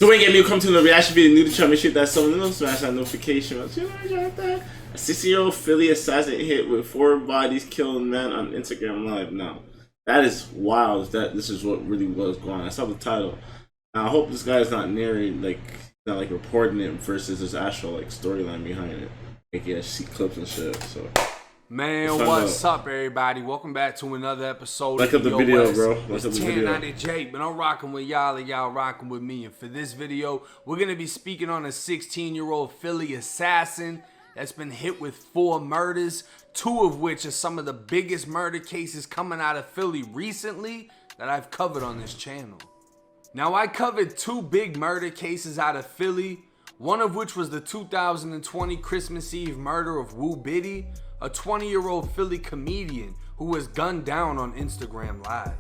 So wait, get me come to the reaction video new to channel. Make sure that someone smash that notification bell. A 60-year-old Philly assassin hit with 4 bodies killing man on Instagram Live. Now, that is wild. That this is what really was going on. I saw the title. Now, I hope this guy is not narrating, like, not like reporting it versus his actual like storyline behind it. Like, yeah, see clips and shit. So. Man, what's up, everybody? Welcome back to another episode of the video, bro. It's 1090 Jake, but I'm rocking with y'all and y'all rocking with me. And for this video, we're going to be speaking on a 16-year-old Philly assassin that's been hit with 4 murders, 2 of which are some of the biggest murder cases coming out of Philly recently that I've covered on this channel. Now, I covered 2 big murder cases out of Philly, one of which was the 2020 Christmas Eve murder of Woo Biddy, a 20-year-old Philly comedian who was gunned down on Instagram Live.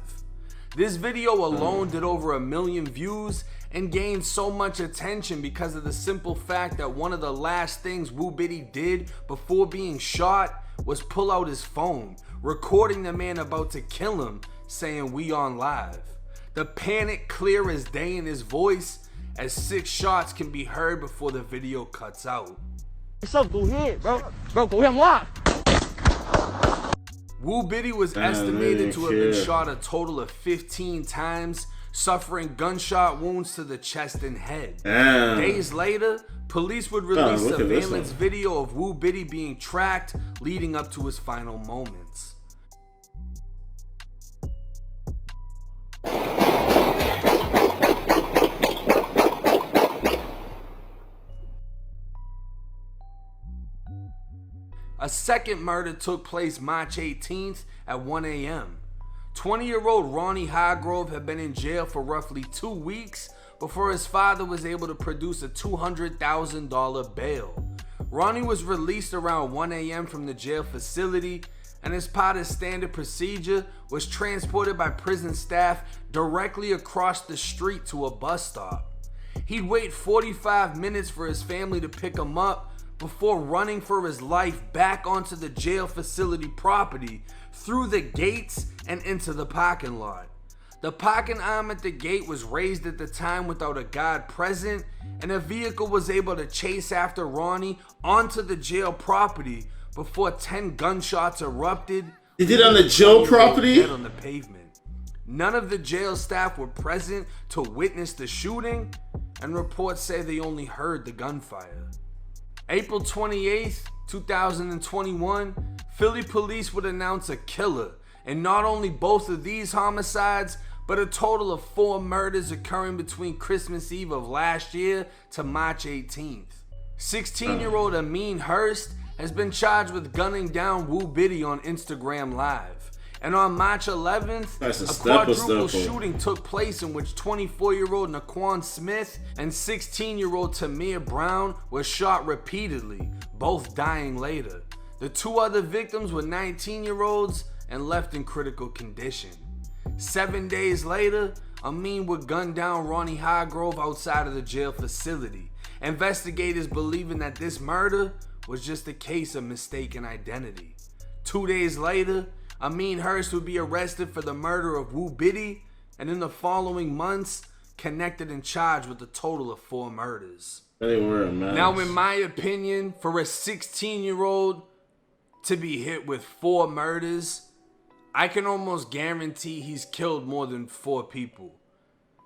This video alone did over 1 million views and gained so much attention because of the simple fact that one of the last things Woo Biddy did before being shot was pull out his phone, recording the man about to kill him, saying "We on live." The panic clear as day in his voice, as 6 shots can be heard before the video cuts out. What's up? Go ahead, bro. Bro, go ahead and live. Woo Biddy was estimated to have been shot a total of 15 times, suffering gunshot wounds to the chest and head. Days later, police would release surveillance video of Woo Biddy being tracked, leading up to his final moments. A second murder took place March 18th at 1 a.m. 20-year-old Ronnie Highgrove had been in jail for roughly 2 weeks before his father was able to produce a $200,000 bail. Ronnie was released around 1 a.m. from the jail facility, and as part of standard procedure, was transported by prison staff directly across the street to a bus stop. He'd wait 45 minutes for his family to pick him up before running for his life back onto the jail facility property, through the gates and into the parking lot. The parking arm at the gate was raised at the time without a guard present, and a vehicle was able to chase after Ronnie onto the jail property before 10 gunshots erupted. They did on the jail property? Dead on the pavement. None of the jail staff were present to witness the shooting, and reports say they only heard the gunfire. April 28th, 2021, Philly police would announce a killer, and not only both of these homicides, but a total of 4 murders occurring between Christmas Eve of last year to March 18th. 16-year-old Amin Hurst has been charged with gunning down Woo Biddy on Instagram Live. And on March 11th, a quadruple shooting took place in which 24-year-old Naquan Smith and 16-year-old Tamir Brown were shot repeatedly, both dying later. The 2 other victims were 19-year-olds and left in critical condition. 7 days later, Amin would gun down Ronnie Highgrove outside of the jail facility. Investigators believing that this murder was just a case of mistaken identity. 2 days later, Amin Hurst would be arrested for the murder of Woo Biddy, and in the following months, connected and charged with a total of 4 murders. They were, man. Now, in my opinion, for a 16-year-old to be hit with 4 murders, I can almost guarantee he's killed more than 4 people.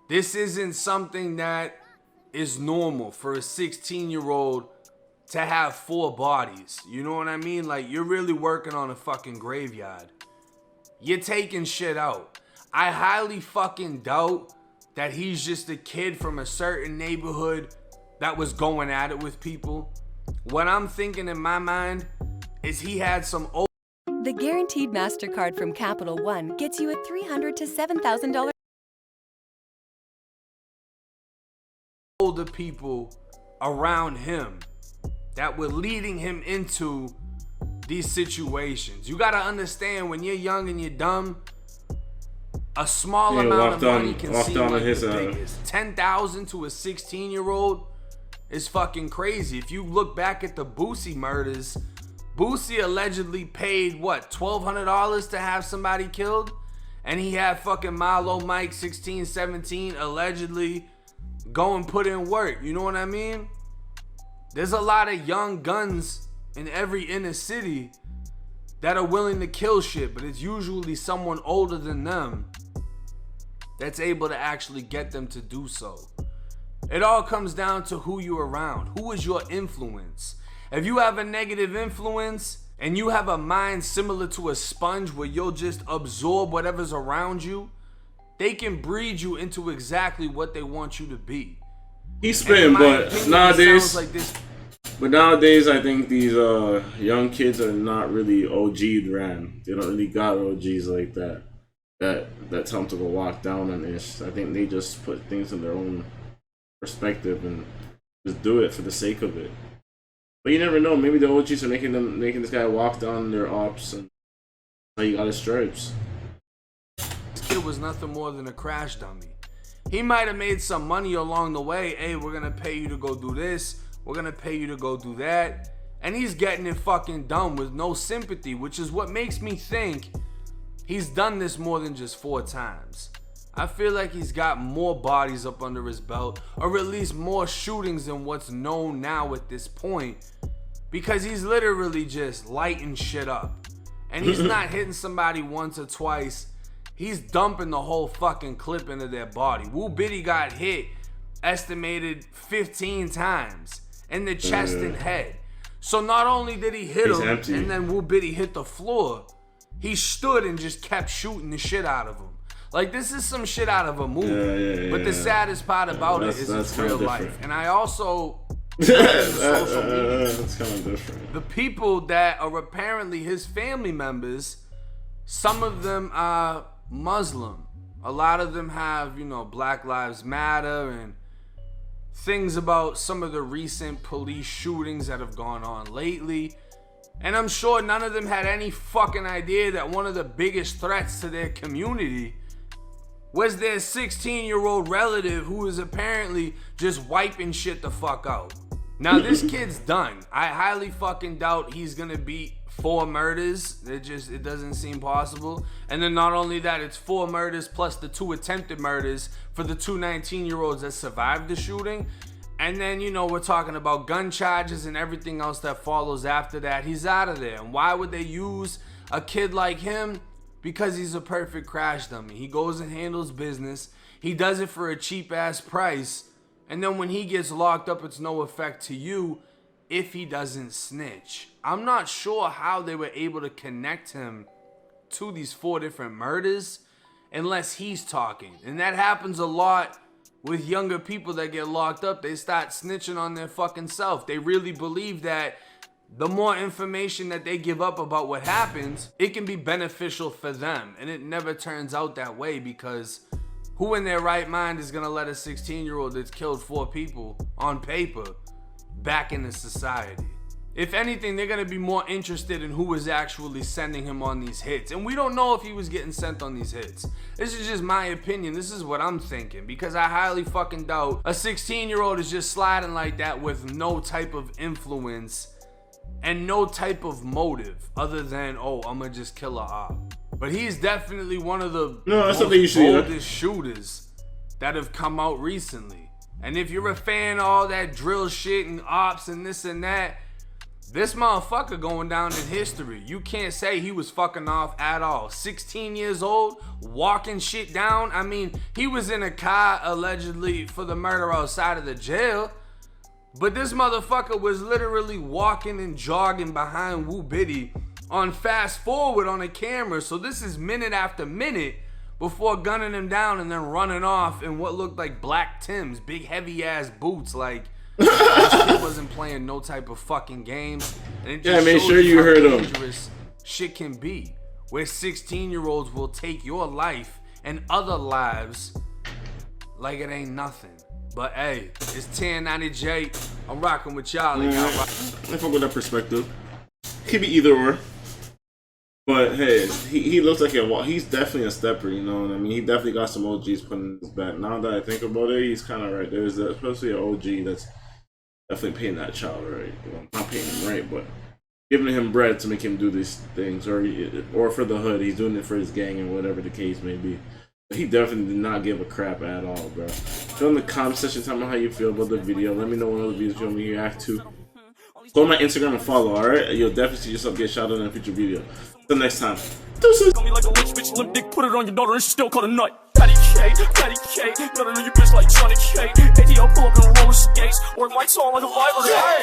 This isn't something that is normal for a 16-year-old to have 4 bodies. You know what I mean? Like, you're really working on a fucking graveyard. You're taking shit out. I highly fucking doubt that he's just a kid from a certain neighborhood that was going at it with people. What I'm thinking in my mind is he had some The Guaranteed MasterCard from Capital One gets you a $300 to $7,000 older people around him that were leading him into these situations. You gotta understand, when you're young and you're dumb, a small amount of money can seem like the biggest. 10,000 to a 16-year-old is fucking crazy. If you look back at the Boosie murders, Boosie allegedly paid what, $1,200 to have somebody killed, and he had fucking Milo Mike 16, 17 allegedly go and put in work. You know what I mean? There's a lot of young guns in every inner city that are willing to kill shit, but it's usually someone older than them that's able to actually get them to do so. It all comes down to who you're around. Who is your influence? If you have a negative influence and you have a mind similar to a sponge where you'll just absorb whatever's around you, they can breed you into exactly what they want you to be. He's spitting, but nowadays, like this. but nowadays, I think these young kids are not really OG'd ran. They don't really got OGs like that. That tell them to go walk down on this. I think they just put things in their own perspective and just do it for the sake of it. But you never know. Maybe the OGs are making this guy walk down their ops, and how he got his stripes. This kid was nothing more than a crash dummy. He might have made some money along the way. Hey, we're gonna pay you to go do this. We're gonna pay you to go do that. And he's getting it fucking done with no sympathy, which is what makes me think he's done this more than just 4 times. I feel like he's got more bodies up under his belt, or at least more shootings than what's known now at this point, because he's literally just lighting shit up. And he's not hitting somebody once or twice. He's dumping the whole fucking clip into their body. Woo Biddy got hit, estimated 15 times, in the chest and head. So not only did he hit him, empty. And then Woo Biddy hit the floor, he stood and just kept shooting the shit out of him. Like, this is some shit out of a movie. But the saddest part about it is it's real life. And I also... social media, that's kind of different. the people that are apparently his family members, some of them are Muslim. A lot of them have, Black Lives Matter and things about some of the recent police shootings that have gone on lately. And I'm sure none of them had any fucking idea that one of the biggest threats to their community was their 16-year-old relative who is apparently just wiping shit the fuck out. Now, this kid's done. I highly fucking doubt he's gonna beat 4 murders. It doesn't seem possible. And then not only that, it's 4 murders plus the 2 attempted murders for the 2 19-year-olds that survived the shooting. And then, we're talking about gun charges and everything else that follows after that. He's out of there. And why would they use a kid like him? Because he's a perfect crash dummy. He goes and handles business. He does it for a cheap ass price. And then when he gets locked up, it's no effect to you if he doesn't snitch. I'm not sure how they were able to connect him to these 4 different murders unless he's talking. And that happens a lot with younger people that get locked up. They start snitching on their fucking self. They really believe that the more information that they give up about what happens, it can be beneficial for them. And it never turns out that way, because who in their right mind is gonna let a 16-year-old that's killed 4 people on paper back into society? If anything, they're gonna be more interested in who was actually sending him on these hits. And we don't know if he was getting sent on these hits. This is just my opinion. This is what I'm thinking, because I highly fucking doubt a 16-year-old is just sliding like that with no type of influence and no type of motive other than, I'm gonna just kill a op. But he's definitely one of the boldest shooters that have come out recently. And if you're a fan of all that drill shit and ops and this and that, this motherfucker going down in history. You can't say he was fucking off at all. 16 years old, walking shit down. I mean, he was in a car allegedly for the murder outside of the jail. But this motherfucker was literally walking and jogging behind Woo Biddy on fast forward on a camera. So this is minute after minute before gunning him down and then running off in what looked like black Timbs, big heavy ass boots. Like, this kid wasn't playing no type of fucking games. And it just make sure you heard him. Dangerous shit can be, where 16-year-olds will take your life and other lives like it ain't nothing. But hey, it's 1090J. I'm rocking with y'all. I fuck with that perspective. Could be either or. But hey, he looks like he's definitely a stepper, you know what I mean? He definitely got some OGs put in his back. Now that I think about it, he's kind of right. There's especially an OG that's definitely paying that child right. Not paying him right, but giving him bread to make him do these things, or for the hood. He's doing it for his gang and whatever the case may be. He definitely did not give a crap at all, bro. Fill in the comment section, tell me how you feel about the video. Let me know what other videos you want me to react to. Go on my Instagram and follow, alright? You'll definitely see yourself get shouted out in a future video. Till next time. Deuces. Tell me like a rich bitch, limp dick, put it on your daughter and she still call a nut. Patty K, gotta know your bitch like Johnny K. ATL pull up in roller skates, or lights on like a violent.